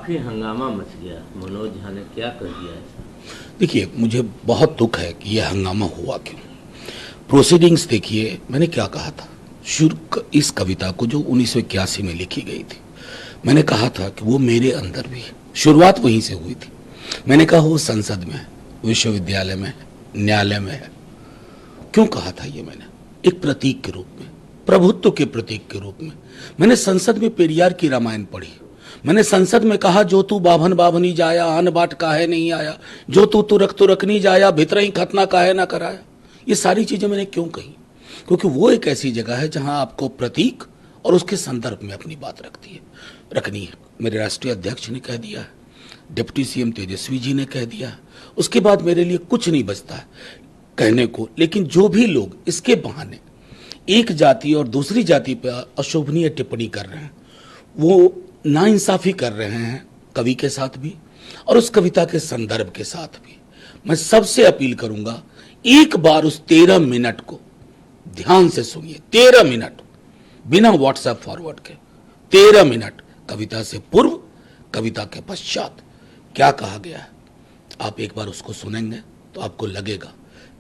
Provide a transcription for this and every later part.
काफी हंगामा मच गया, मनोज झा ने क्या कर दिया ऐसा? देखिए, मुझे बहुत दुख है कि यह हंगामा हुआ क्यों। प्रोसीडिंग्स देखिए, मैंने क्या कहा था। शुरू इस कविता को जो 1981 में लिखी गई थी, मैंने कहा था कि वो मेरे अंदर भी है। शुरुआत वहीं से हुई थी। मैंने कहा वो संसद में है, विश्वविद्यालय में है, न्यायालय में है। क्यों कहा था ये मैंने? एक प्रतीक के रूप में, प्रभुत्व के प्रतीक के रूप में। मैंने संसद में पेरियार की रामायण पढ़ी। मैंने संसद में कहा, जो तू बाभन बाभनी जाया, आन बाट काहे नहीं आया, जो तू तुरक नहीं जाया, भीतर ही खतना काहे ना कराया। ये सारी चीजें मैंने क्यों कही? क्योंकि वो एक ऐसी जगह है जहां आपको प्रतीक और उसके संदर्भ में अपनी बात रखनी है। मेरे राष्ट्रीय अध्यक्ष ने कह दिया है, डिप्टी सीएम तेजस्वी जी ने कह दिया है, उसके बाद मेरे लिए कुछ नहीं बचता है कहने को। लेकिन जो भी लोग इसके बहाने एक जाति और दूसरी जाति पर अशोभनीय टिप्पणी कर रहे हैं, वो नाइंसाफी कर रहे हैं कवि के साथ भी और उस कविता के संदर्भ के साथ भी। मैं सबसे अपील करूंगा, एक बार उस 13 मिनट को ध्यान से सुनिए। 13 मिनट बिना व्हाट्सएप फॉरवर्ड के, 13 मिनट कविता से पूर्व, कविता के पश्चात क्या कहा गया है, आप एक बार उसको सुनेंगे तो आपको लगेगा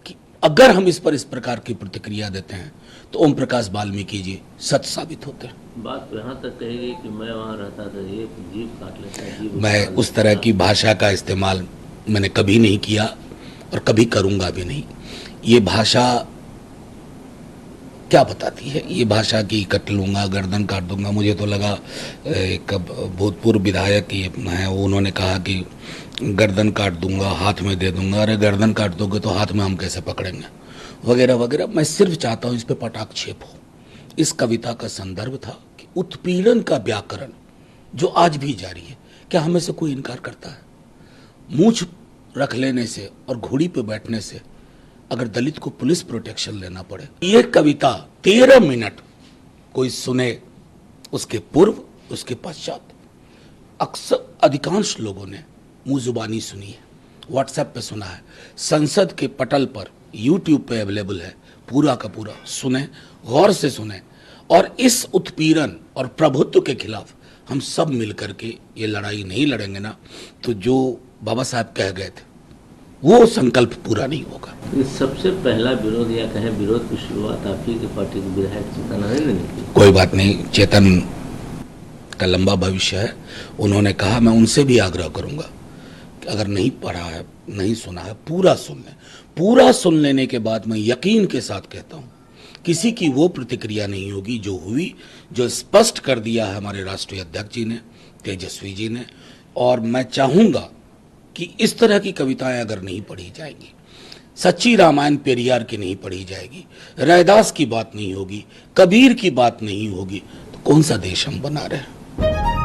कि अगर हम इस प्रकार की प्रतिक्रिया देते हैं तो ओम प्रकाश वाल्मीकि जी सच साबित होते हैं। बात तो यहाँ तक कहेगी कि मैं वहाँ रहता था, ये जीभ काट लेता है। मैं उस तरह की भाषा का इस्तेमाल मैंने कभी नहीं किया और कभी करूंगा भी नहीं। ये भाषा क्या बताती है? ये भाषा की कट लूंगा, गर्दन काट दूंगा। मुझे तो लगा एक भूतपूर्व विधायक ये है, उन्होंने कहा कि गर्दन काट दूंगा, हाथ में दे दूंगा। अरे गर्दन काट दोगे तो हाथ में हम कैसे पकड़ेंगे, वगैरह वगैरह। मैं सिर्फ चाहता हूं इस पे पटाक्षेप हो। इस कविता का संदर्भ था कि उत्पीड़न का व्याकरण जो आज भी जारी है, क्या हमें से कोई इनकार करता है? मूंछ रख लेने से और घोड़ी पे बैठने से अगर दलित को पुलिस प्रोटेक्शन लेना पड़े। ये कविता 13 मिनट कोई सुने, उसके पूर्व उसके पश्चात। अक्सर अधिकांश लोगों ने मुंह जुबानी सुनी है, व्हाट्सएप पे सुना है, संसद के पटल पर यूट्यूब पे अवेलेबल है। पूरा का पूरा सुने, गौर से सुने और इस उत्पीड़न और प्रभुत्व के खिलाफ हम सब मिलकर के ये लड़ाई नहीं लड़ेंगे ना, तो जो बाबा साहब कह गए थे वो संकल्प पूरा नहीं होगा। ये सबसे पहला विरोध या कहें विरोध की शुरुआत आप ही की पार्टी के विधायक चेतन ने की। कोई बात नहीं, चेतन का लंबा भविष्य है। उन्होंने कहा, मैं उनसे भी आग्रह करूंगा कि अगर नहीं पढ़ा है, नहीं सुना है, पूरा सुन लें। पूरा सुन लेने के बाद मैं यकीन के साथ कहता हूं, किसी की वो प्रतिक्रिया नहीं होगी जो हुई, जो स्पष्ट कर दिया है हमारे राष्ट्रीय अध्यक्ष जी ने, तेजस्वी जी ने। और मैं चाहूंगा कि इस तरह की कविताएं अगर नहीं पढ़ी जाएंगी, सच्ची रामायण पेरियार की नहीं पढ़ी जाएगी, रैदास की बात नहीं होगी, कबीर की बात नहीं होगी, तो कौन सा देश हम बना रहे हैं?